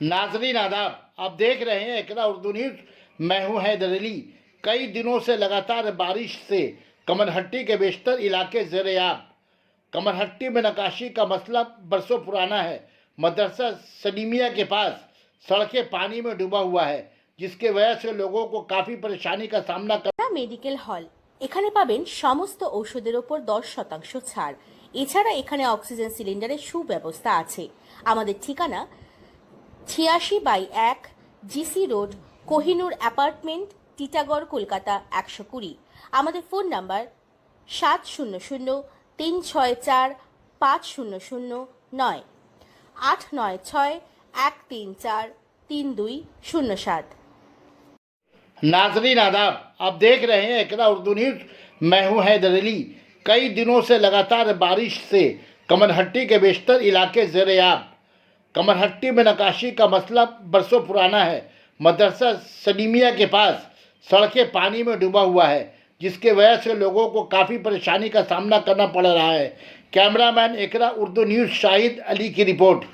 नाजरीन आदाब, आप देख रहे हैं इकरा उर्दू न्यूज़। मैं हूं हैदर अली। कई दिनों से लगातार बारिश से कमरहट्टी के बेशतर इलाके ज़ेर-ए-आब। कमरहट्टी में नक्काशी का मसला बरसों पुराना है। मदरसा सलीमिया के पास सड़कें पानी में डूबा हुआ है, जिसके वजह से लोगों को काफ़ी परेशानी का सामना करना। মেডিকেল হল, এখানে পাবেন সমস্ত ঔষধের ওপর 10% ছাড়। এছাড়া এখানে অক্সিজেন সিলিন্ডারের সুব্যবস্থা আছে। আমাদের ঠিকানা 86/1 GC road, Kohinoor apartment, Titagarh, Kolkata 120। আমাদের ফোন নাম্বার 7003645009 896-134-3207। नाजरीन आदाब, आप देख रहे हैं इकरा उर्दू न्यूज़। मैं हूं हैदर अली। कई दिनों से लगातार बारिश से कमरहट्टी के बेशतर इलाके ज़ेर-ए-आब। कमरहट्टी में नक्काशी का मसला बरसों पुराना है। मदरसा सलीमिया के पास सड़कें पानी में डूबा हुआ है, जिसके वजह से लोगों को काफ़ी परेशानी का सामना करना पड़ रहा है। कैमरामैन इकरा उर्दू न्यूज़ शाहिद अली की रिपोर्ट।